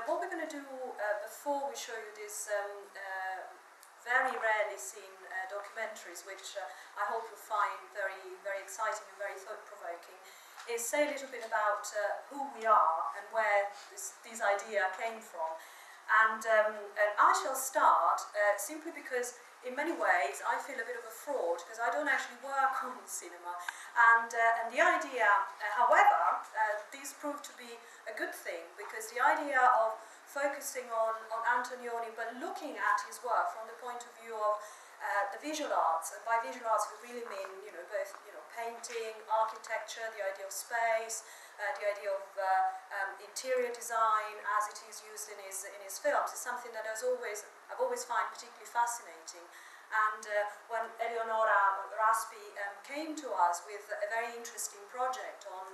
What we're going to do before we show you this very rarely seen documentaries, which I hope you find very, very exciting and very thought-provoking, is say a little bit about who we are and where this idea came from. And I shall start simply because in many ways I feel a bit of a fraud because I don't actually work on cinema. And the idea, however, this proved to be a good thing because the idea of focusing on Antonioni but looking at his work from the point of view of the visual arts, and by visual arts we really mean both painting, architecture, the idea of space, the idea of interior design as it is used in his films is something that I've always found particularly fascinating. And when ELEONORA RASPI came to us with a very interesting project on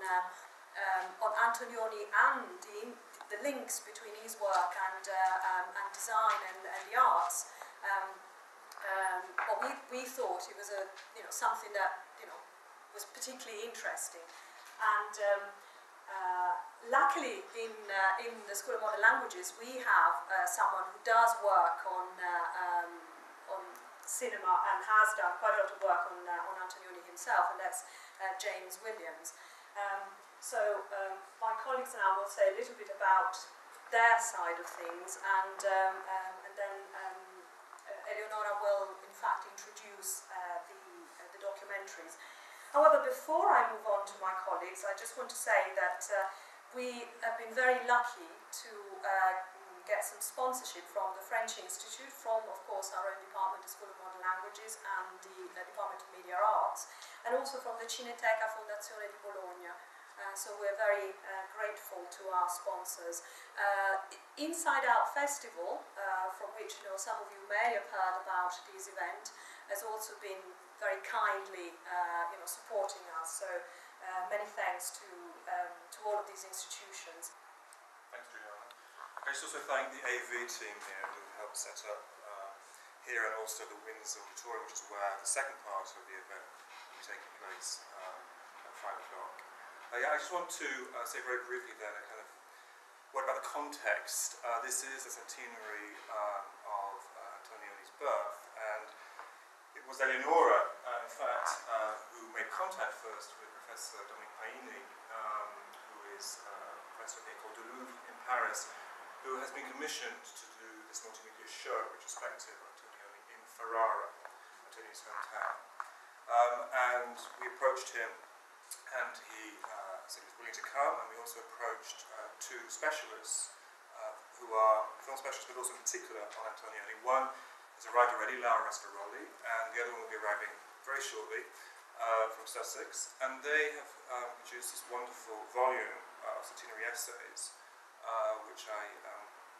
Antonioni and the links between his work and design and the arts, we thought it was something that was particularly interesting. And luckily, in the School of Modern Languages, we have someone who does work on cinema and has done quite a lot of work on Antonioni himself, and that's James Williams. So my colleagues now will say a little bit about their side of things, and then ELEONORA will, in fact, introduce the documentaries. However, before I move on to my colleagues, I just want to say that we have been very lucky to get some sponsorship from the French Institute, from, of course, our own department, the School of Modern Languages, and the Department of Media Arts, and also from the Cineteca Fondazione di Bologna. So we're very grateful to our sponsors. Inside Out Festival, from which some of you may have heard about this event, has also been very kindly supporting us. So many thanks to all of these institutions. Thanks, Juliana. I should also thank the AV team here who helped set up here, and also the Windsor Auditorium, which is where the second part of the event will be taking place at 5 o'clock. Yeah, I just want to say very briefly then what about the context. This is the centenary of Antonioni's birth, and it was ELEONORA, in fact, who made contact first with Professor Dominique Paini, who is Professor at the École de Louvre in Paris, who has been commissioned to do this multimedia show retrospective of Antonioni in Ferrara, Antonioni's hometown. And we approached him, and he said he was willing to come, and we also approached two specialists who are film specialists, but also in particular on Antonioni. One has arrived already, Laura Rascaroli, and the other one will be arriving very shortly from Sussex, and they have produced this wonderful volume of Centenary Essays, which I'm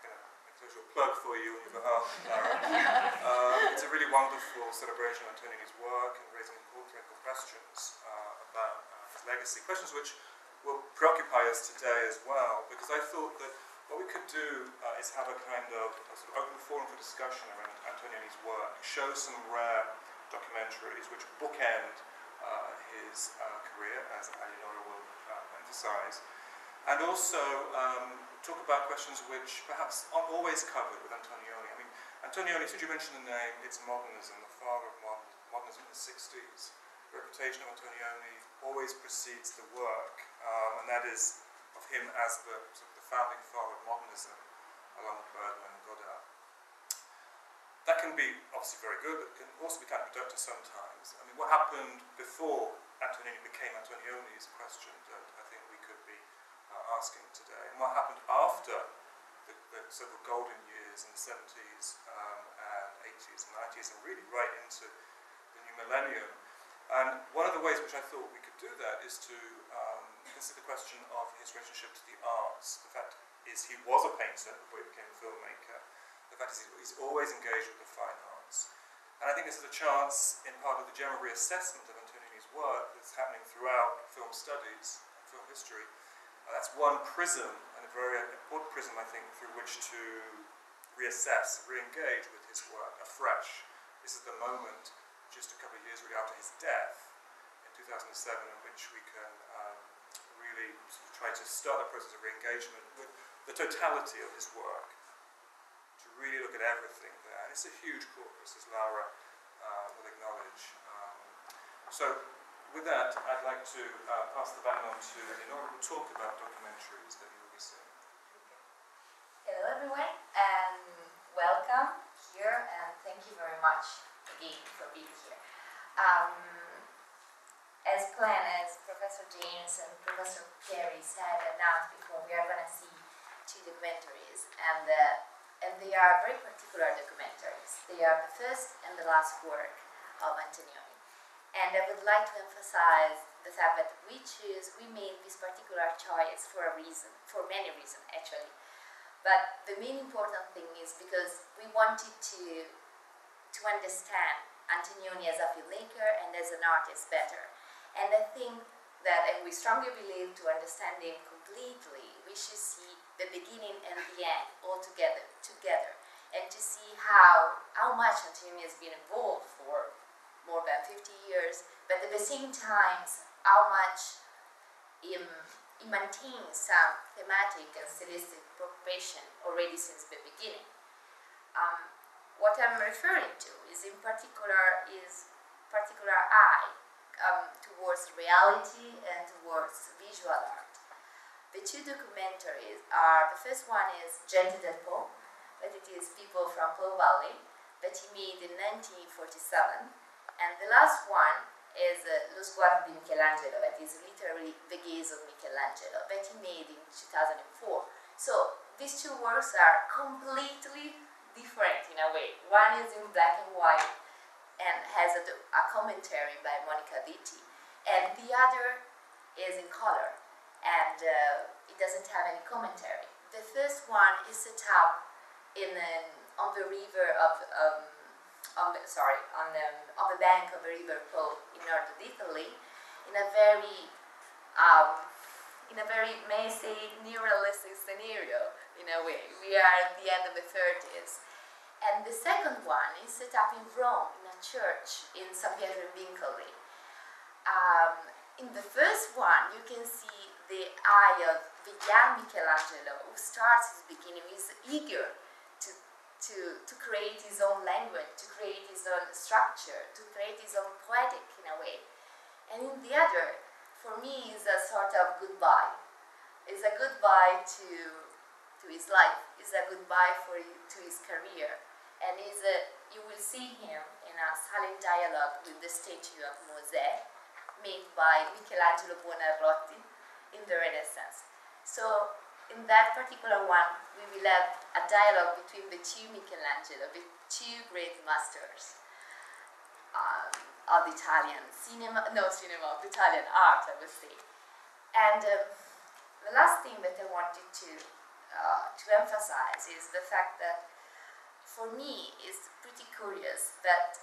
going to make a little plug for you on your behalf, Laura. It's a really wonderful celebration of Antonioni's work and raising important critical questions about his legacy, questions which will preoccupy us today as well, because I thought that what we could do is have a kind of sort of open forum for discussion around Antonioni's work, show some rare documentaries which bookend his career, as ELEONORA will emphasize, and also talk about questions which perhaps aren't always covered with Antonioni. I mean, Antonioni, since you mentioned the name, it's modernism, the father of modernism in the 60s. The reputation of Antonioni always precedes the work, and that is of him as the founding father of modernism, along with Bergman and Godard. That can be obviously very good, but it can also be counterproductive sometimes. I mean, what happened before Antonioni became Antonioni is a question that I think we could be asking today. And what happened after the sort of golden years in the 70s and 80s and 90s, and really right into the new millennium. And one of the ways which I thought we could do that is to consider the question of his relationship to the arts. The fact is he was a painter before he became a filmmaker. The fact is he's always engaged with the fine arts. And I think this is a chance, in part of the general reassessment of Antonioni's work that's happening throughout film studies, film history. That's one prism, and a very important prism, I think, through which to reassess, re-engage with his work afresh. This is the moment, just a couple of years really after his death in 2007, in which we can really sort of try to start the process of re-engagement with the totality of his work, to really look at everything there. And it's a huge corpus, as Laura will acknowledge. So with that, I'd like to pass the baton on to Eleonora, who will talk about documentaries that you will be seeing. Hello everyone, and welcome here, and thank you very much again for being here. As planned, as Professor James and Professor PIERI said, announced before, we are going to see two documentaries, and they are very particular documentaries. They are the first and the last work of Antonioni. And I would like to emphasize the fact that we made this particular choice for a reason, for many reasons actually. But the main important thing is because we wanted to understand Antonioni as a filmmaker and as an artist better. And I think that, and we strongly believe, to understand him completely, we should see the beginning and the end all together, and to see how much Antonioni has been involved for more than 50 years, but at the same time, how much he maintains some thematic and stylistic preoccupation already since the beginning. What I'm referring to is in particular eye towards reality and towards visual art. The two documentaries are, the first one is Gente del Po, that it is people from Po Valley, that he made in 1947. And the last one is Lo Sguardo di Michelangelo, that is literally the gaze of Michelangelo, that he made in 2004. So these two works are completely different in a way. One is in black and white and has a commentary by Monica Vitti, and the other is in color, and it doesn't have any commentary. The first one is set up on the river on the bank of the river Po in northern Italy, in a very may I say, neorealistic scenario in a way. We are at the end of the 30s. And the second one is set up in Rome, in a church in San Pietro in Vincoli. In the first one, you can see the eye of the young Michelangelo, who starts his beginning, is eager to create his own language, to create his own structure, to create his own poetic in a way. And in the other, for me, is a sort of goodbye. It's a goodbye to his life. It's a goodbye to his career. And you will see him in a silent dialogue with the statue of Mosè, made by Michelangelo Buonarroti in the Renaissance. So in that particular one, we will have a dialogue between the two Michelangelo, the two great masters of Italian of Italian art, I would say. And the last thing that I wanted to emphasize is the fact that, for me, it's pretty curious that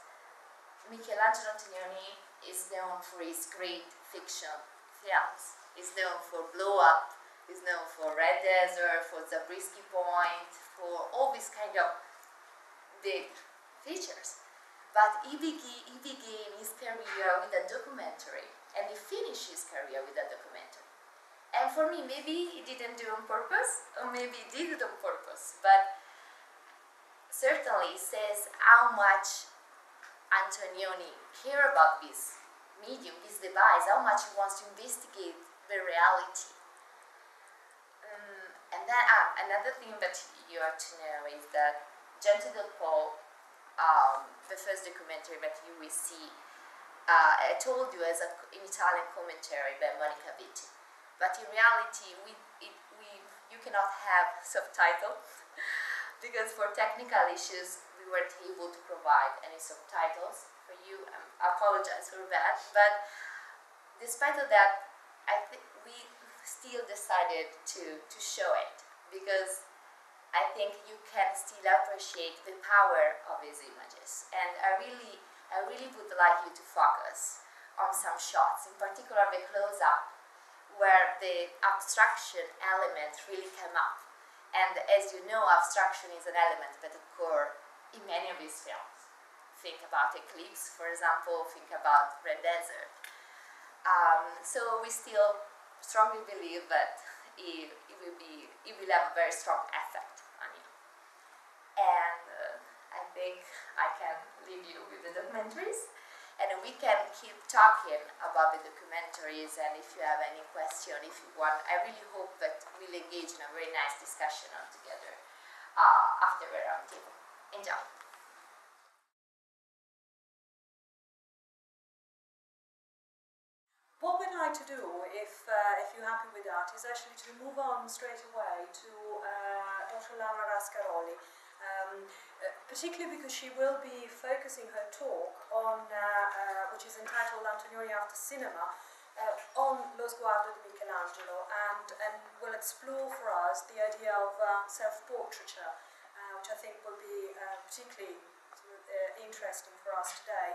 Michelangelo Antonioni is known for his great fiction films. He's known for Blow Up, he's known for Red Desert, for Zabriskie Point, for all these kind of big features. But he began his career with a documentary, and he finished his career with a documentary. And for me, maybe he didn't do it on purpose, or maybe he did it on purpose, but certainly it says how much Antonioni cared about this medium, this device, how much he wants to investigate the reality. And then another thing that you have to know is that Gente del Po, the first documentary that you will see, I told you as an Italian commentary by Monica Vitti. But in reality, you cannot have subtitles because for technical issues we weren't able to provide any subtitles for you. I apologize for that. But despite of that, I think we still decided to show it because I think you can still appreciate the power of his images. And I really would like you to focus on some shots, in particular the close-up, where the abstraction element really came up. And as you know, abstraction is an element that occurs in many of his films. Think about Eclipse, for example, think about Red Desert. So we still strongly believe that it will have a very strong effect on you. And I think I can leave you with the documentaries, and we can keep talking about the documentaries, and if you have any question, if you want, I really hope that we'll engage in a very nice discussion all together after the roundtable. Enjoy. What we'd like to do, if you're happy with that, is actually to move on straight away to Dr. Laura Rascaroli, particularly because she will be focusing her talk on, which is entitled Antonioni After Cinema, on Lo Sguardo di Michelangelo, and will explore for us the idea of self-portraiture, which I think will be particularly interesting for us today.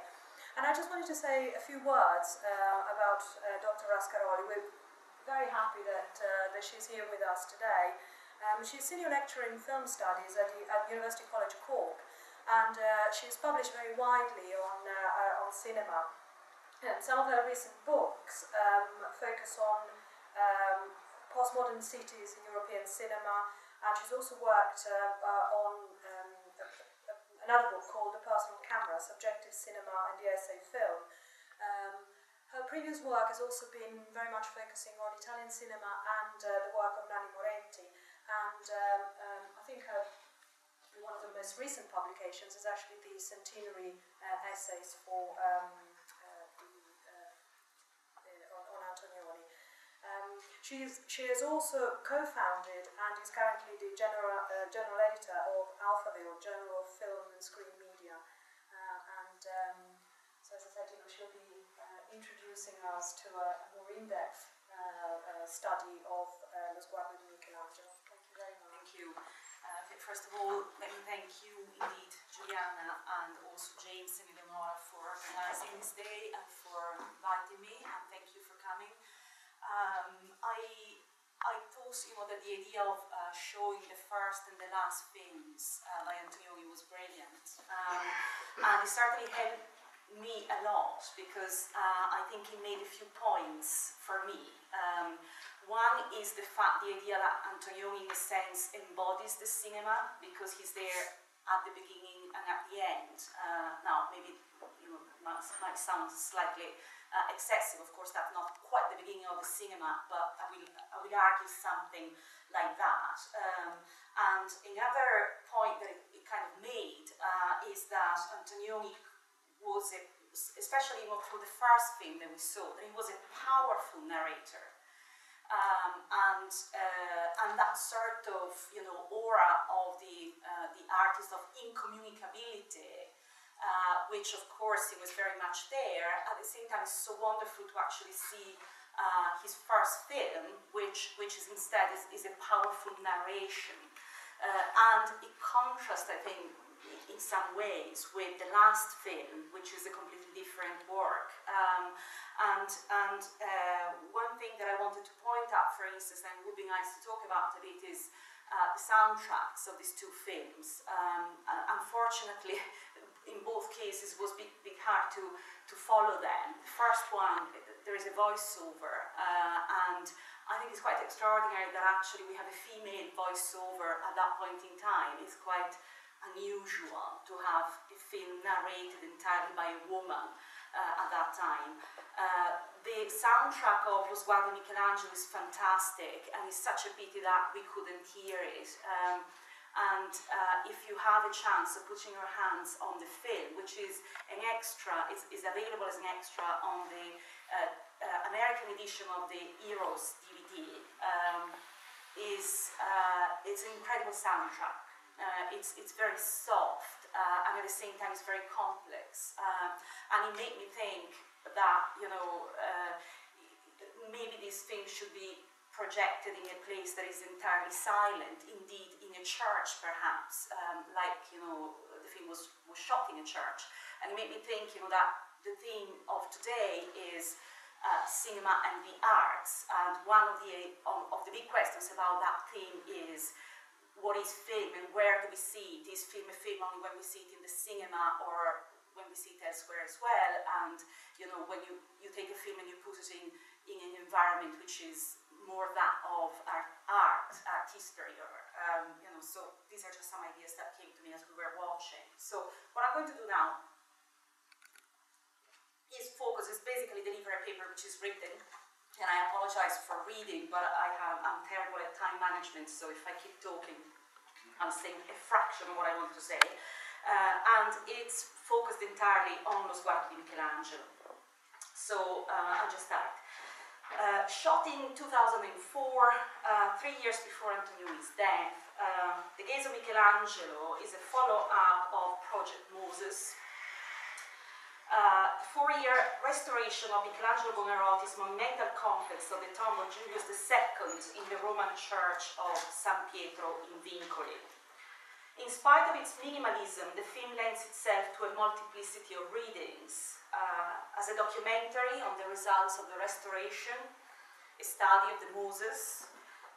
And I just wanted to say a few words about Dr. Rascaroli. We're very happy that she's here with us today. She's senior lecturer in film studies at University College Cork, and she's published very widely on cinema. And some of her recent books focus on postmodern cities in European cinema, and she's also worked on another book called The Personal Camera, Subjective Cinema and the Essay Film. Her previous work has also been very much focusing on Italian cinema and the work of Nanni Moretti, and I think one of the most recent publications is actually the Centenary Essays for on Antonioni. She has also co-founded and is currently the general editor of Alphaville, Journal of Film and Screen Media. So as I said, she'll be introducing us to a more in-depth study of Lo Sguardo di Michelangelo. Thank you very much. Thank you. First of all, let me thank you indeed, Giuliana, and also James and ELEONORA for organizing this day and for inviting me, and thank you for coming. I thought, that the idea of showing the first and the last films by Antonioni was brilliant, and it certainly helped me a lot because I think he made a few points for me. One is the idea that Antonioni, in a sense, embodies the cinema because he's there at the beginning and at the end. Now, maybe might sound slightly excessive. Of course, that's not quite the beginning of the cinema, but I will argue something like that. And another point that it kind of made is that Antonioni was, especially through the first film that we saw, that he was a powerful narrator. And that sort of aura of the artist of incommunicability, which of course he was very much there. At the same time, it's so wonderful to actually see his first film, which is instead is a powerful narration, and it contrasts, I think, in some ways with the last film, which is a completely different work. One thing that I wanted to point out, for instance, and it would be nice to talk about a bit, is the soundtracks of these two films. Unfortunately, in both cases, it was a bit hard to follow them. The first one, there is a voiceover, and I think it's quite extraordinary that actually we have a female voiceover at that point in time. It's quite unusual to have a film narrated entirely by a woman at that time. The soundtrack of Lo Sguardo di Michelangelo is fantastic, and it's such a pity that we couldn't hear it. If you have a chance of putting your hands on the film, which is an extra, is available as an extra on the American edition of the Heroes DVD, it's an incredible soundtrack. It's very soft, and at the same time it's very complex, and it made me think that maybe this film should be projected in a place that is entirely silent, indeed in a church perhaps, like the film was shot in a church. And it made me think that the theme of today is cinema and the arts, and one of the big questions about that theme is, what is film and where do we see it? Is film a film only when we see it in the cinema or when we see it elsewhere as well? And when you take a film and you put it in an environment which is more that of art history, or so these are just some ideas that came to me as we were watching. So what I'm going to do now is basically deliver a paper which is written, and I apologize for reading, but I'm terrible at time management, so if I keep talking, I'm saying a fraction of what I want to say. And it's focused entirely on Lo Sguardo di Michelangelo. So I'll just start. Shot in 2004, 3 years before Antonioni's death, The Gaze of Michelangelo is a follow-up of Project Moses, 4-year restoration of Michelangelo Buonarroti's monumental complex of the tomb of Julius II in the Roman church of San Pietro in Vincoli. In spite of its minimalism, the film lends itself to a multiplicity of readings, as a documentary on the results of the restoration, a study of the Moses,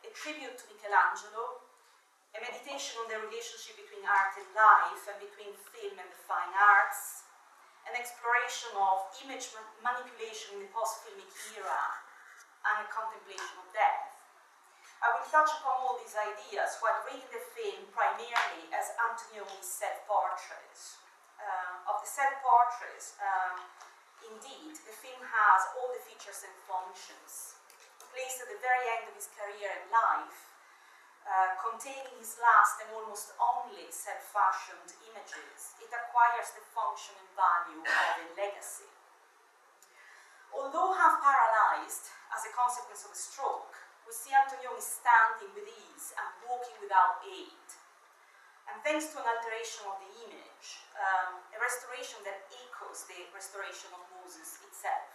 a tribute to Michelangelo, a meditation on the relationship between art and life and between film and the fine arts, an exploration of image manipulation in the post-filmic era, and a contemplation of death. I will touch upon all these ideas while reading the film primarily as Antonioni's self-portrait. Of the self-portraits, indeed, the film has all the features and functions. Placed at the very end of his career and life, containing his last and almost only self-fashioned images, it acquires the function and value of a legacy. Although half paralyzed as a consequence of a stroke, we see Antonioni standing with ease and walking without aid. And thanks to an alteration of the image, a restoration that echoes the restoration of Moses itself.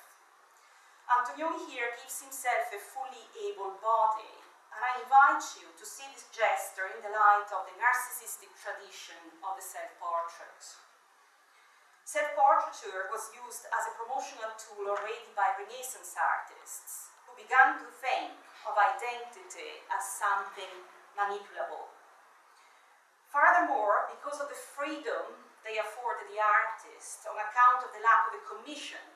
Antonioni here gives himself a fully able body, and I invite you to see this gesture in the light of the narcissistic tradition of the self-portrait. Self-portraiture was used as a promotional tool already by Renaissance artists, who began to think of identity as something manipulable. Furthermore, because of the freedom they afforded the artist on account of the lack of a commission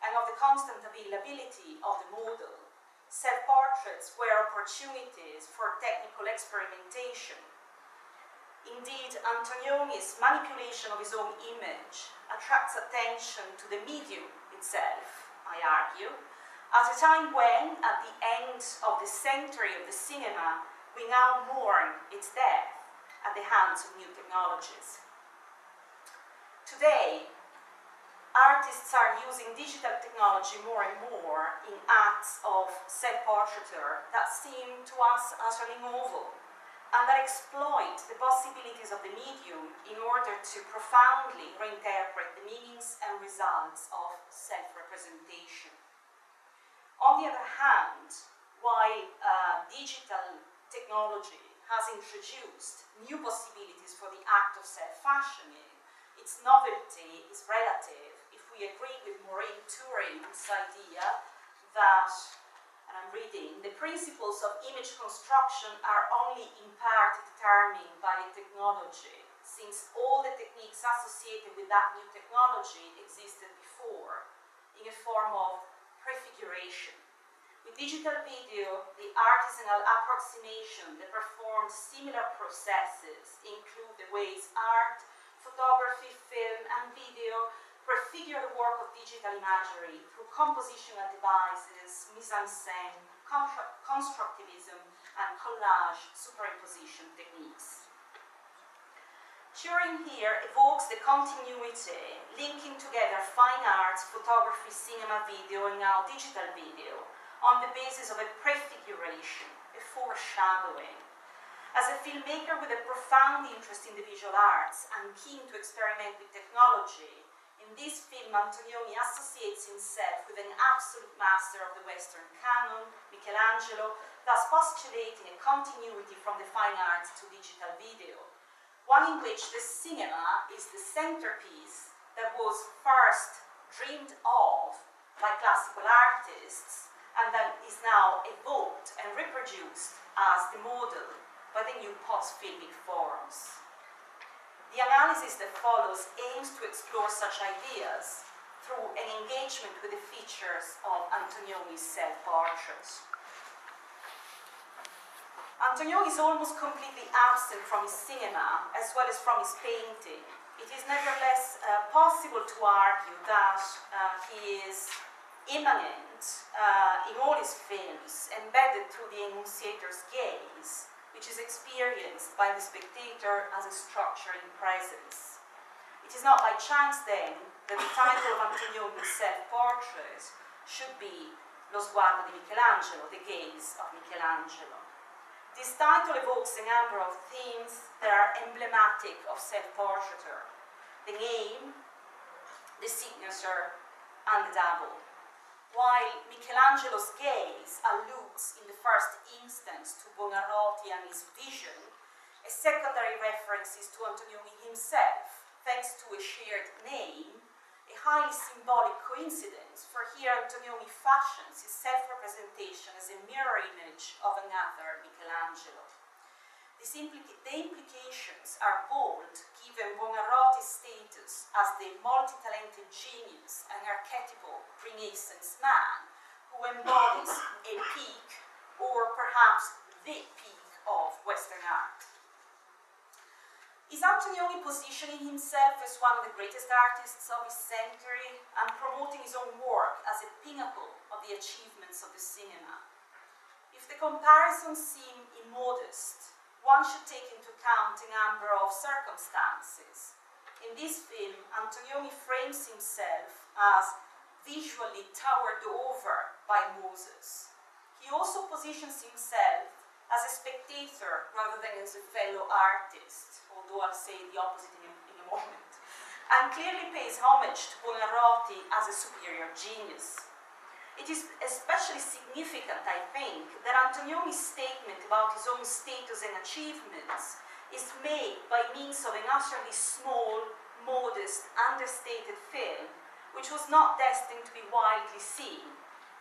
and of the constant availability of the model, self-portraits were opportunities for technical experimentation. Indeed, Antonioni's manipulation of his own image attracts attention to the medium itself, I argue, at a time when, at the end of the century of the cinema, we now mourn its death at the hands of new technologies. Today, artists are using digital technology more and more in acts of self-portraiture that seem to us utterly novel and that exploit the possibilities of the medium in order to profoundly reinterpret the meanings and results of self-representation. On the other hand, while digital technology has introduced new possibilities for the act of self-fashioning, its novelty is relative if we agree with Maureen Turing's idea that, and I'm reading, the principles of image construction are only in part determined by the technology, since all the techniques associated with that new technology existed before, in a form of prefiguration. With digital video, the artisanal approximation that performs similar processes include the ways art, photography, film, and video prefigure the work of digital imagery through compositional devices, mise-en-scène, constructivism, and collage superimposition techniques. Turing here evokes the continuity, linking together fine arts, photography, cinema, video, and now digital video, on the basis of a prefiguration, a foreshadowing. As a filmmaker with a profound interest in the visual arts and keen to experiment with technology, in this film Antonioni associates himself with an absolute master of the Western canon, Michelangelo, thus postulating a continuity from the fine arts to digital video, one in which the cinema is the centerpiece that was first dreamed of by classical artists and that is now evoked and reproduced as the model by the new post-filmic forms. The analysis that follows aims to explore such ideas through an engagement with the features of Antonioni's self-portrait. Antonioni is almost completely absent from his cinema as well as from his painting. It is nevertheless possible to argue that he is immanent in all his films, embedded through the enunciator's gaze, which is experienced by the spectator as a structure in presence. It is not by chance, then, that the title of Antonioni's self-portrait should be Lo Sguardo di Michelangelo, the gaze of Michelangelo. This title evokes a number of themes that are emblematic of self-portraiture: the name, the signature, and the double. While Michelangelo's gaze alludes in the first instance to Buonarroti and his vision, a secondary reference is to Antonioni himself, thanks to a shared name, a highly symbolic coincidence, for here Antonioni fashions his self-representation as a mirror image of another Michelangelo. The implications are bold, given Buonarroti's status as the multi-talented genius and archetypal Renaissance man who embodies a peak, or perhaps the peak, of Western art. Is Antonioni positioning himself as one of the greatest artists of his century and promoting his own work as a pinnacle of the achievements of the cinema? If the comparisons seem immodest, one should take into account a number of circumstances. In this film, Antonioni frames himself as visually towered over by Moses. He also positions himself as a spectator rather than as a fellow artist, although I'll say the opposite in a moment, and clearly pays homage to Buonarroti as a superior genius. It is especially significant, I think, that Antonioni's statement about his own status and achievements is made by means of an utterly small, modest, understated film, which was not destined to be widely seen.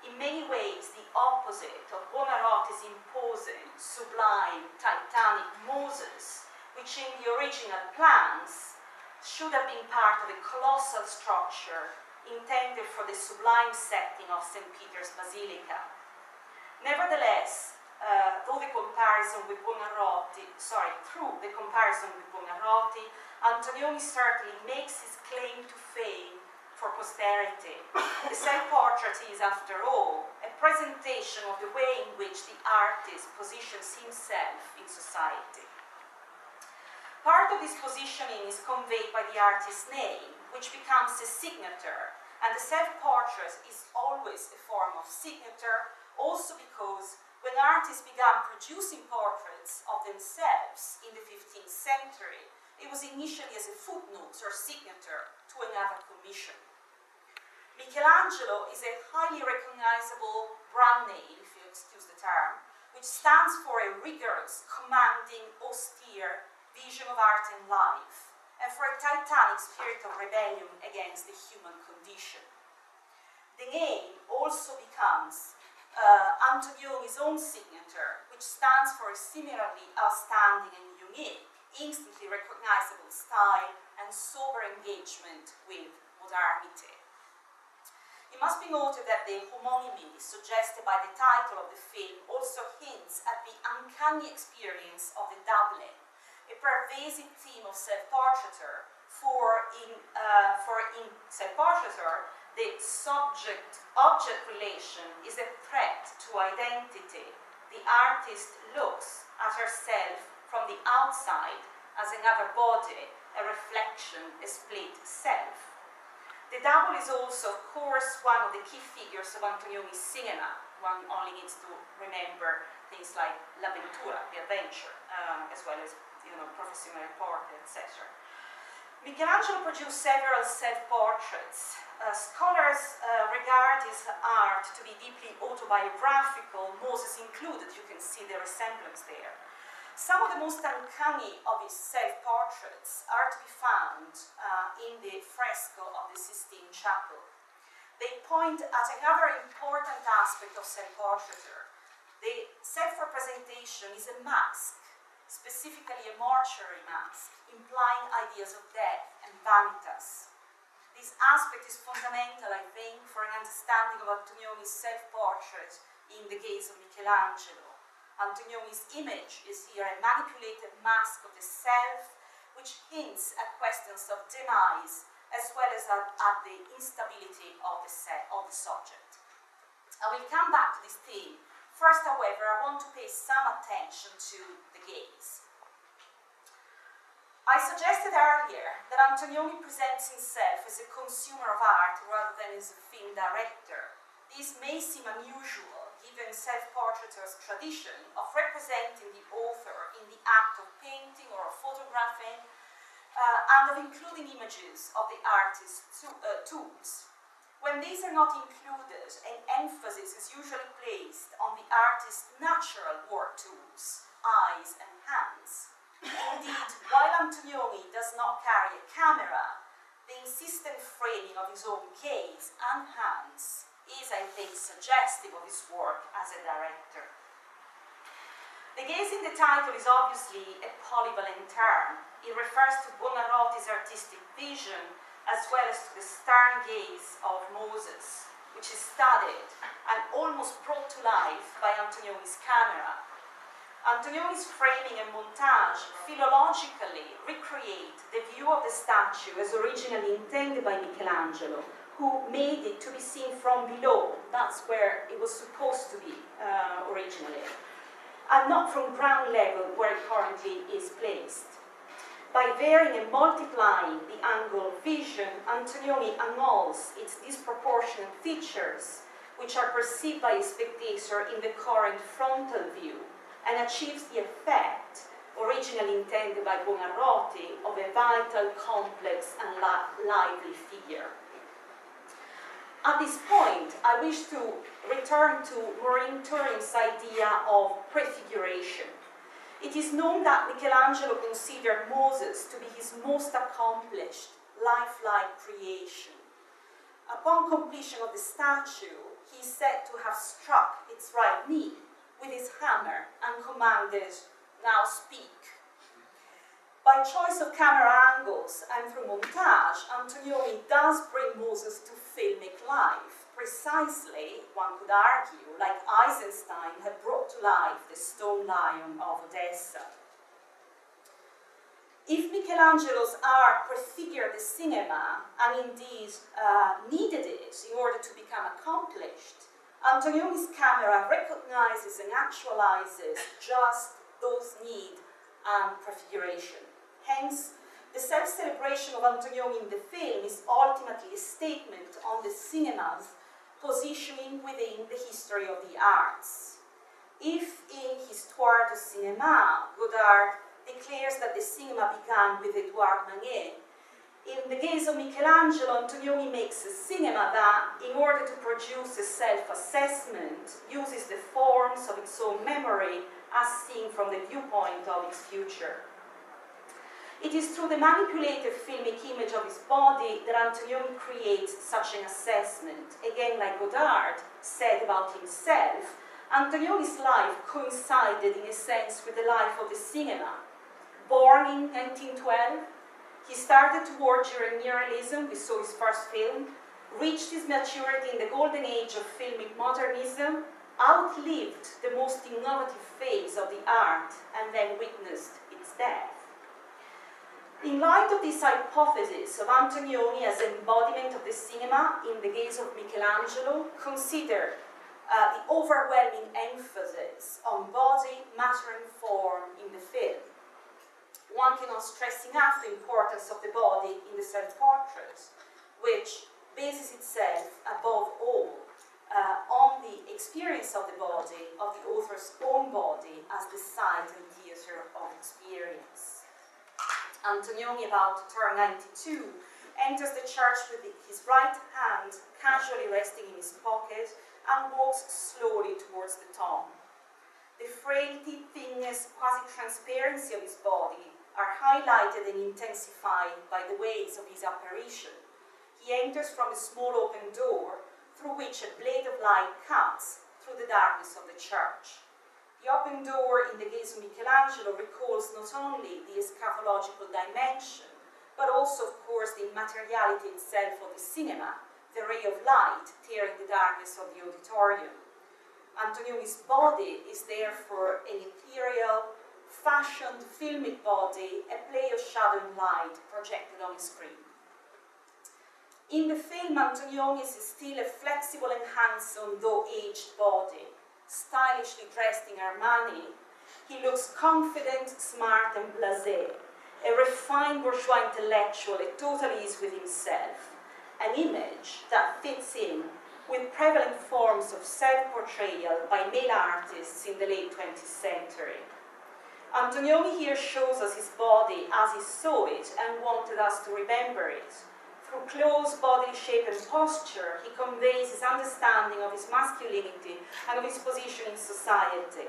In many ways, the opposite of Buonarroti's imposing, sublime, titanic Moses, which in the original plans should have been part of a colossal structure intended for the sublime setting of St. Peter's Basilica. Nevertheless, through the comparison with Buonarroti, Antonioni certainly makes his claim to fame for posterity. The self-portrait is, after all, a presentation of the way in which the artist positions himself in society. Part of this positioning is conveyed by the artist's name, which becomes a signature, and the self-portrait is always a form of signature, also because when artists began producing portraits of themselves in the 15th century, it was initially as a footnote or signature to another commission. Michelangelo is a highly recognizable brand name, if you excuse the term, which stands for a rigorous, commanding, austere vision of art and life, and for a titanic spirit of rebellion against the human condition. The name also becomes Antonioni's own signature, which stands for a similarly outstanding and unique, instantly recognizable style and sober engagement with modernity. It must be noted that the homonymy suggested by the title of the film also hints at the uncanny experience of the doubling, a pervasive theme of self-portraiture, for in self-portraiture, the subject-object relation is a threat to identity. The artist looks at herself from the outside as another body, a reflection, a split self. The double is also, of course, one of the key figures of Antonioni's cinema. One only needs to remember things like L'Avventura, the adventure, as well as, Professione Porte, etc. Michelangelo produced several self-portraits. Scholars regard his art to be deeply autobiographical, Moses included. You can see the resemblance there. Some of the most uncanny of his self-portraits are to be found in the fresco of the Sistine Chapel. They point at another important aspect of self-portraiture. The self-representation is a mask, specifically a mortuary mask, implying ideas of death and vanitas. This aspect is fundamental, I think, for an understanding of Antonioni's self-portrait in the gaze of Michelangelo. Antonioni's image is here a manipulated mask of the self, which hints at questions of demise, as well as at the instability of the subject. I will come back to this theme. First, however, I want to pay some attention to the gaze. I suggested earlier that Antonioni presents himself as a consumer of art rather than as a film director. This may seem unusual, given self-portrait's tradition of representing the author in the act of painting or of photographing, and of including images of the artist's tools. When these are not included, an emphasis is usually placed on the artist's natural work tools, eyes and hands. Indeed, while Antonioni does not carry a camera, the insistent framing of his own gaze and hands is, I think, suggestive of his work as a director. The gaze in the title is obviously a polyvalent term. It refers to Buonarroti's artistic vision as well as to the stern gaze of Moses, which is studied and almost brought to life by Antonioni's camera. Antonioni's framing and montage philologically recreate the view of the statue as originally intended by Michelangelo, who made it to be seen from below. That's where it was supposed to be originally, and not from ground level where it currently is placed. By varying and multiplying the angle of vision, Antonioni annuls its disproportionate features, which are perceived by a spectator in the current frontal view, and achieves the effect, originally intended by Buonarroti, of a vital, complex, and lively figure. At this point, I wish to return to Maureen Turing's idea of prefiguration. It is known that Michelangelo considered Moses to be his most accomplished, lifelike creation. Upon completion of the statue, he is said to have struck its right knee with his hammer and commanded, "Now speak." By choice of camera angles and through montage, Antonioni does bring Moses to filmic life, precisely, one could argue, like Eisenstein had brought to life the stone lion of Odessa. If Michelangelo's art prefigured the cinema, and indeed needed it in order to become accomplished, Antonioni's camera recognizes and actualizes just those need and prefiguration. Hence, the self-celebration of Antonioni in the film is ultimately a statement on the cinema's positioning within the history of the arts. If in Histoire du cinéma, Godard declares that the cinema began with Edouard Manet, in the case of Michelangelo, Antonioni makes a cinema that, in order to produce a self-assessment, uses the forms of its own memory as seen from the viewpoint of its future. It is through the manipulated filmic image of his body that Antonioni creates such an assessment. Again, like Godard said about himself, Antonioni's life coincided in a sense with the life of the cinema. Born in 1912, he started to work during Neorealism, we saw his first film, reached his maturity in the golden age of filmic modernism, outlived the most innovative phase of the art, and then witnessed its death. In light of this hypothesis of Antonioni as an embodiment of the cinema in the gaze of Michelangelo, consider the overwhelming emphasis on body, matter and form in the film. One cannot stress enough the importance of the body in the self-portrait, which bases itself above all on the experience of the body, of the author's own body, as the site and theatre of experience. Antonioni, about to turn 92, enters the church with his right hand casually resting in his pocket and walks slowly towards the tomb. The frailty, thinness, quasi-transparency of his body are highlighted and intensified by the ways of his apparition. He enters from a small open door through which a blade of light cuts through the darkness of the church. The open door in the gaze of Michelangelo recalls not only the eschatological dimension, but also, of course, the immateriality itself of the cinema, the ray of light tearing the darkness of the auditorium. Antonioni's body is therefore an ethereal, fashioned, filmic body, a play of shadow and light projected on a screen. In the film, Antonioni is still a flexible and handsome, though aged body, stylishly dressed in Armani. He looks confident, smart, and blasé, a refined bourgeois intellectual at total ease with himself, an image that fits in with prevalent forms of self-portrayal by male artists in the late 20th century. Antonioni here shows us his body as he saw it and wanted us to remember it. Through close bodily shape and posture, he conveys his understanding of his masculinity and of his position in society.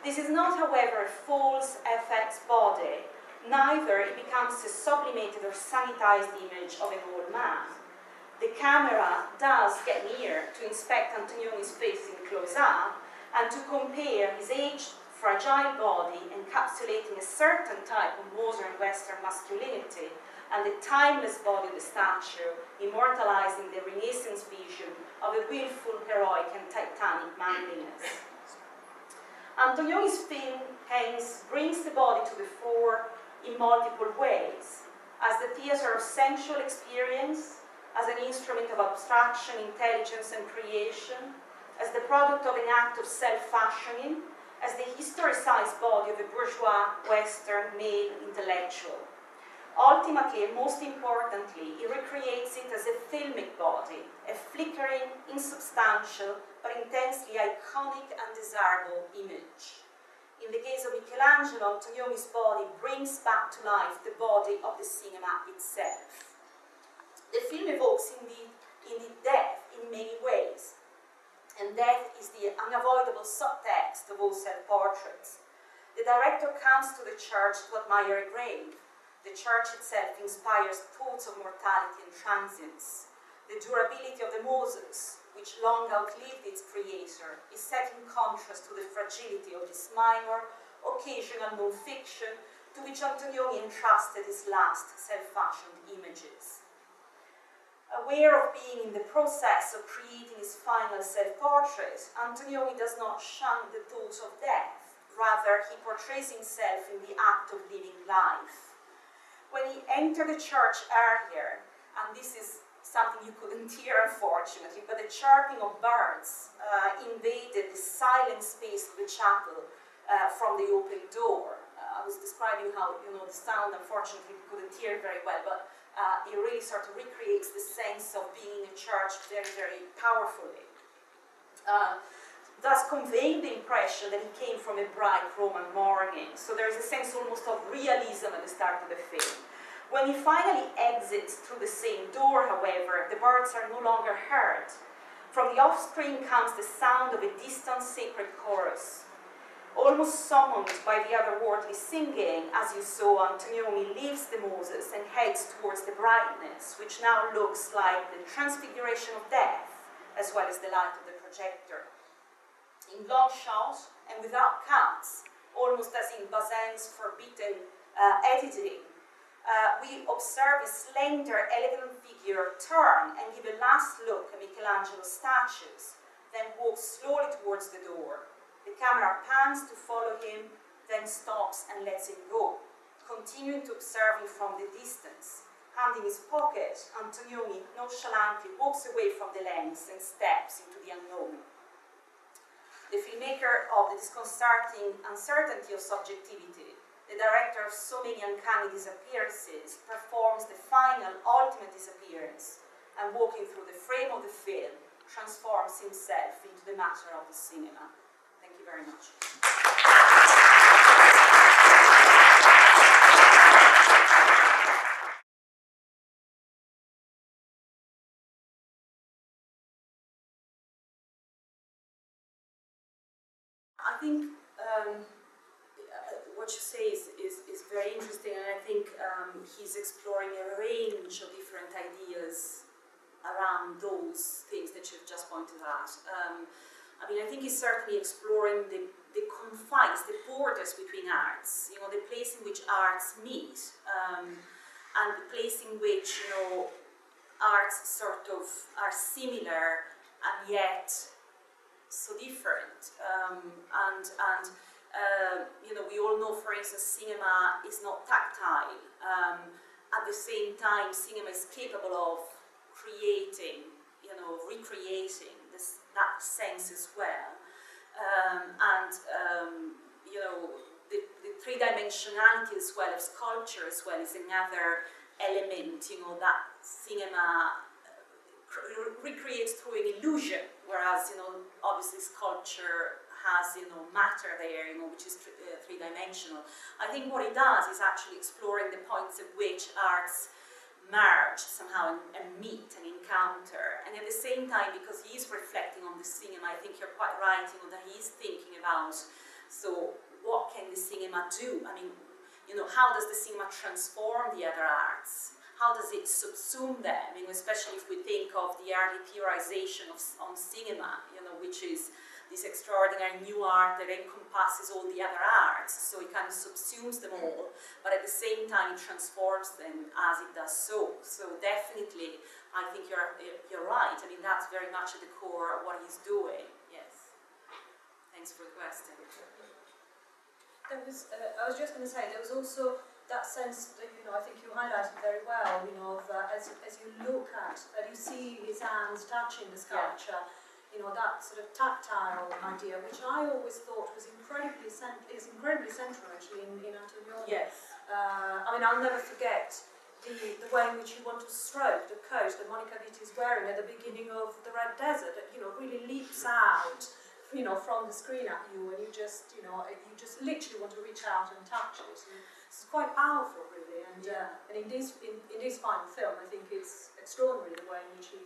This is not, however, a false FX body, neither it becomes a sublimated or sanitized image of an old man. The camera does get near to inspect Antonioni's face in close-up and to compare his aged, fragile body encapsulating a certain type of modern Western masculinity and the timeless body of the statue, immortalizing the Renaissance vision of a willful, heroic, and titanic manliness. Antonioni's film hence brings the body to the fore in multiple ways, as the theatre of sensual experience, as an instrument of abstraction, intelligence, and creation, as the product of an act of self-fashioning, as the historicized body of a bourgeois, Western, male intellectual. Ultimately, and most importantly, he recreates it as a filmic body, a flickering, insubstantial, but intensely iconic and desirable image. In the case of Michelangelo, Antonioni's body brings back to life the body of the cinema itself. The film evokes indeed death in many ways, and death is the unavoidable subtext of all self-portraits. The director comes to the church to admire a grave. The church itself inspires thoughts of mortality and transience. The durability of the mosaics, which long outlived its creator, is set in contrast to the fragility of this minor, occasional non-fiction to which Antonioni entrusted his last self-fashioned images. Aware of being in the process of creating his final self-portrait, Antonioni does not shun the thought of death. Rather, he portrays himself in the act of living life. When he entered the church earlier, and this is something you couldn't hear, unfortunately, but the chirping of birds invaded the silent space of the chapel from the open door. I was describing how, the sound, unfortunately, we couldn't hear very well, but it really sort of recreates the sense of being in a church very, very powerfully. Thus conveying the impression that he came from a bright Roman morning. So there is a sense almost of realism at the start of the film. When he finally exits through the same door, however, the birds are no longer heard. From the offscreen comes the sound of a distant sacred chorus. Almost summoned by the otherworldly singing, as you saw, Antonioni leaves the mosaics and heads towards the brightness, which now looks like the transfiguration of death, as well as the light of the projector. In long shots and without cuts, almost as in Bazin's forbidden editing, we observe a slender, elegant figure turn and give a last look at Michelangelo's statues, then walk slowly towards the door. The camera pans to follow him, then stops and lets him go, continuing to observe him from the distance. Hand in his pocket, Antonioni nonchalantly walks away from the lens and steps into the unknown. The filmmaker of the disconcerting uncertainty of subjectivity, the director of so many uncanny disappearances, performs the final, ultimate disappearance, and walking through the frame of the film, transforms himself into the matter of the cinema. Thank you very much. I think what you say is very interesting, and I think he's exploring a range of different ideas around those things that you've just pointed out. I think he's certainly exploring the confines, the borders between arts, the place in which arts meet, and the place in which, arts sort of are similar and yet so different. You know, we all know, for instance, cinema is not tactile. At the same time, cinema is capable of creating, you know, recreating that sense as well. You know, the three-dimensionality as well of sculpture as well is another element, you know, that cinema recreates through an illusion, whereas, you know, obviously sculpture has, you know, matter there, you know, which is three-dimensional. I think what it does is actually exploring the points at which arts merge somehow and meet and encounter. And at the same time, because he's reflecting on the cinema, I think you're quite right, you know, that he's thinking about, so what can the cinema do? I mean, you know, how does the cinema transform the other arts? How does it subsume them? You know, especially if we think of the early theorization on cinema, you know, which is this extraordinary new art that encompasses all the other arts, so it kind of subsumes them all, but at the same time it transforms them as it does so. So definitely, I think you're right. I mean, that's very much at the core of what he's doing. Yes. Thanks for the question. There was, I was just going to say, there was also that sense that, you know, I think you highlighted very well, you know, of, as you look at, you see his hands touching the sculpture, you know, that sort of tactile idea, which I always thought was incredibly central actually in Antonioni. Yes. I mean, I'll never forget the way in which you want to stroke the coat that Monica Vitti is wearing at the beginning of The Red Desert. That, you know, really leaps out, you know, from the screen at you, and you just literally want to reach out and touch it. And it's quite powerful, really. And in this final film, I think it's extraordinary the way in which he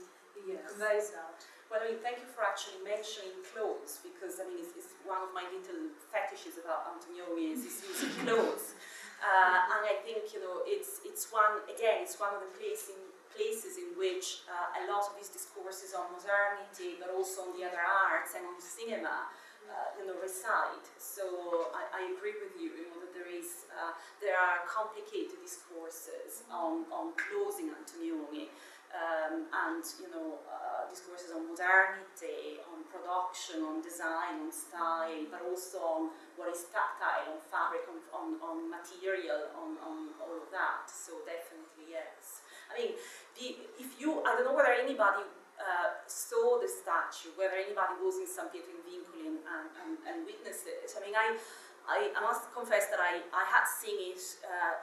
conveys that. Well, I mean, thank you for actually mentioning clothes, because I mean, it's one of my little fetishes about Antonioni is his use of clothes, and I think, you know, it's one of the places in which a lot of his discourses on modernity, but also on the other arts and on cinema, you know, reside. So I agree with you, you know, that there are complicated discourses on clothes in Antonioni. And, you know, discourses on modernity, on production, on design, on style, but also on what is tactile, on fabric, on material, on all of that. So definitely yes. I mean, I don't know whether anybody saw the statue, whether anybody was in San Pietro in Vincoli and witnessed it. I mean, I must confess that I had seen it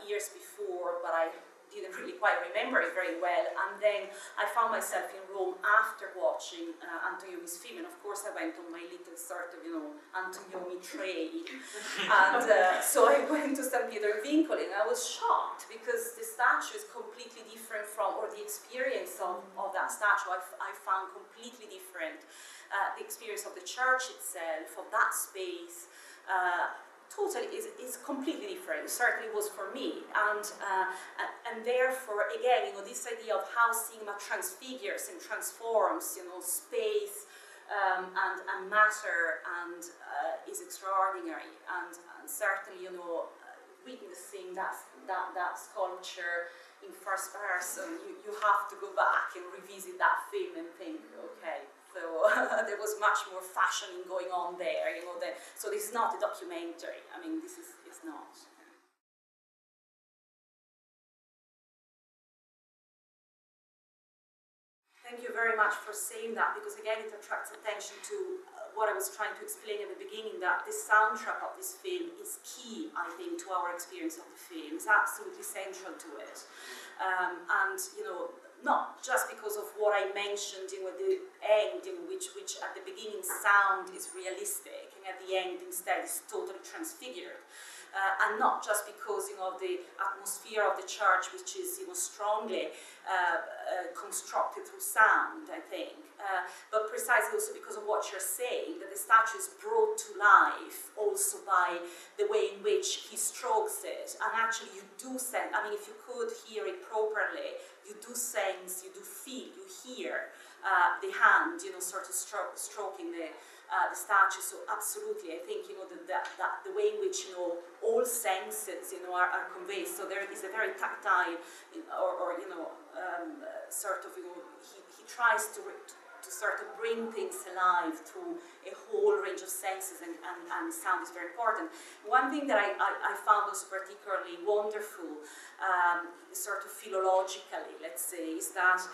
years before, but I didn't really quite remember it very well, and then I found myself in Rome after watching Antonioni's film, and of course I went on my little sort of, you know, Antonioni trail, and so I went to San Pietro in Vincoli, and I was shocked because the statue is completely different from, or the experience of that statue I found completely different. The experience of the church itself, of that space, totally is completely different. It certainly was for me, and therefore, again, you know, this idea of how cinema transfigures and transforms, you know, space and matter, and is extraordinary. And certainly, you know, witnessing that sculpture in first person, you have to go back and revisit that film and think, okay. So there was much more fashioning going on there, you know. So this is not a documentary. I mean, it's not. Thank you very much for saying that, because again it attracts attention to what I was trying to explain at the beginning, that the soundtrack of this film is key, I think, to our experience of the film. It's absolutely central to it. And, you know, not just because of what I mentioned, you know, the end, in which at the beginning sound is realistic, and at the end instead is totally transfigured. And not just because, you know, the atmosphere of the church, which is, you know, strongly constructed through sound, I think, but precisely also because of what you're saying, that the statue is brought to life also by the way in which he strokes it. And actually you do sense, I mean, if you could hear it properly, you do sense, you do feel, you hear the hand, you know, sort of stroking the statue. So absolutely, I think, you know, that the way in which, you know, all senses, you know, are conveyed. So there is a very tactile, or you know, sort of, you know, he tries to sort of bring things alive through a whole range of senses, and sound is very important. One thing that I found was particularly wonderful, sort of philologically, let's say, is that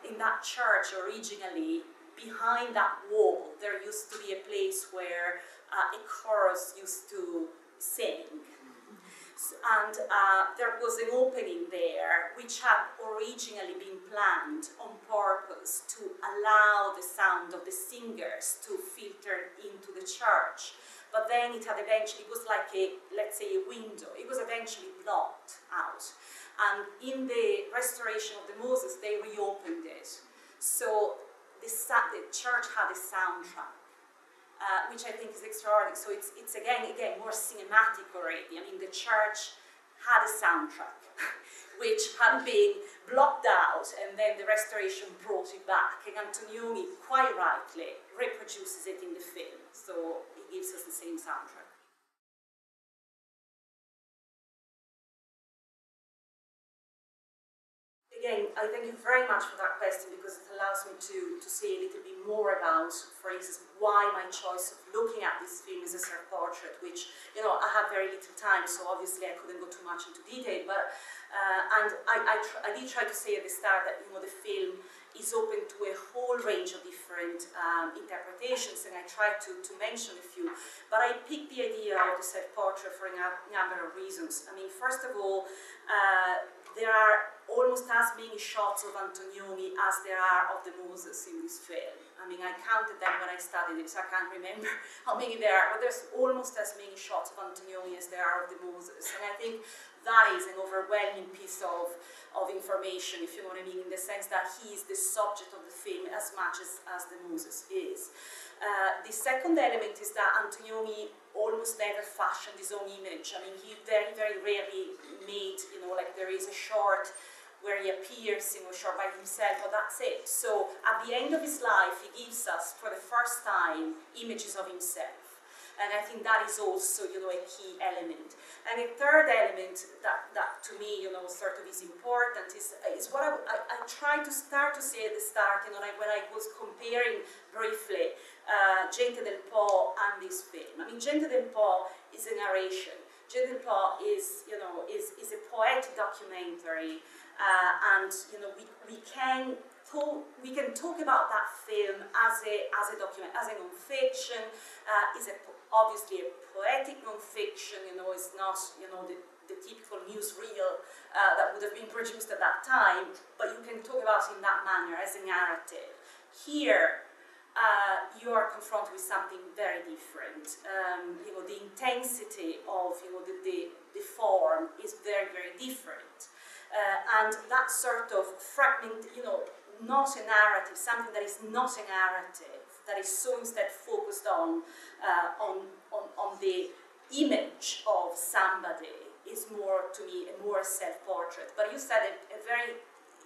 in that church originally, behind that wall, there used to be a place where a chorus used to sing. And there was an opening there which had originally been planned on purpose to allow the sound of the singers to filter into the church. But then it had eventually, it was like a, let's say, a window. It was eventually blocked out. And in the restoration of the Moses, they reopened it. So the church had a soundtrack. Which I think is extraordinary. So it's again more cinematic already. I mean, the church had a soundtrack which had been blocked out, and then the restoration brought it back. And Antonioni, quite rightly, reproduces it in the film. So it gives us the same soundtrack. Again, I thank you very much for that question, because it allows me to say a little bit more about, for instance, why my choice of looking at this film is a self-portrait, which, you know, I have very little time, so obviously I couldn't go too much into detail, but, and I did try to say at the start that, you know, the film is open to a whole range of different interpretations, and I tried to mention a few, but I picked the idea of the self-portrait for a number of reasons. I mean, first of all, there are almost as many shots of Antonioni as there are of the Moses in this film. I mean, I counted them when I studied it, so I can't remember how many there are, but there's almost as many shots of Antonioni as there are of the Moses. And I think that is an overwhelming piece of information, if you know what I mean, in the sense that he is the subject of the film as much as the Moses is. The second element is that Antonioni almost never fashioned his own image. I mean, he very, very rarely made, you know, like there is a short where he appears, you know, short by himself, but that's it. So at the end of his life, he gives us, for the first time, images of himself. And I think that is also, you know, a key element. And a third element that to me, you know, sort of is important is what I tried to start to say at the start, you know, like when I was comparing briefly Gente del Po and this film. I mean, Gente del Po is a narration. Gente del Po is, you know, is a poetic documentary, and, you know, we can talk about that film as a document, as a non-fiction. Is obviously a poetic non-fiction. You know, it's not, you know, the typical newsreel that would have been produced at that time, but you can talk about it in that manner as a narrative. Here, you are confronted with something very different. You know, the intensity of, you know, the form is very, very different. And that sort of fragment, you know, not a narrative, something that is not a narrative, that is so instead focused on the image of somebody, is more, to me, a more self-portrait. But you said a very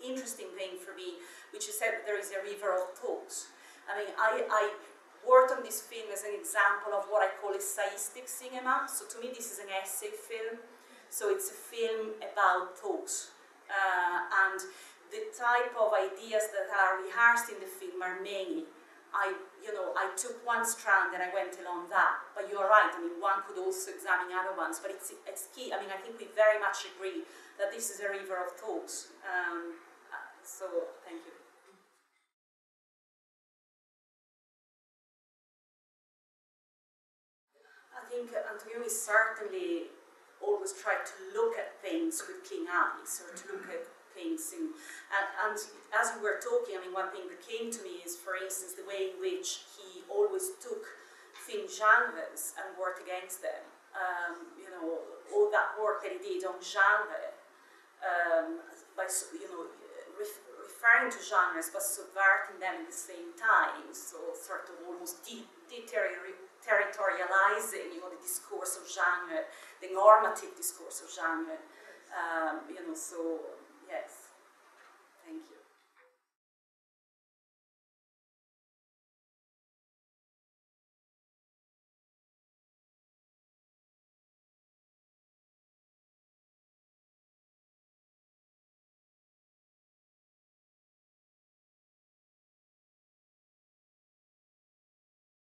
interesting thing for me, which you said that there is a river of thoughts. I mean, I worked on this film as an example of what I call essayistic cinema. So to me, this is an essay film. So it's a film about thoughts. And the type of ideas that are rehearsed in the film are many. I took one strand and I went along that. But you're right, I mean, one could also examine other ones, but it's key. I mean, I think we very much agree that this is a river of thoughts. So, thank you. I think Antonioni certainly always tried to look at things with clean eyes, or to look at things and as we were talking, I mean, one thing that came to me is, for instance, the way in which he always took film genres and worked against them. You know, all that work that he did on genre, by, you know, referring to genres but subverting them at the same time, so sort of almost territorializing, you know, the discourse of genre, the normative discourse of genre, you know, so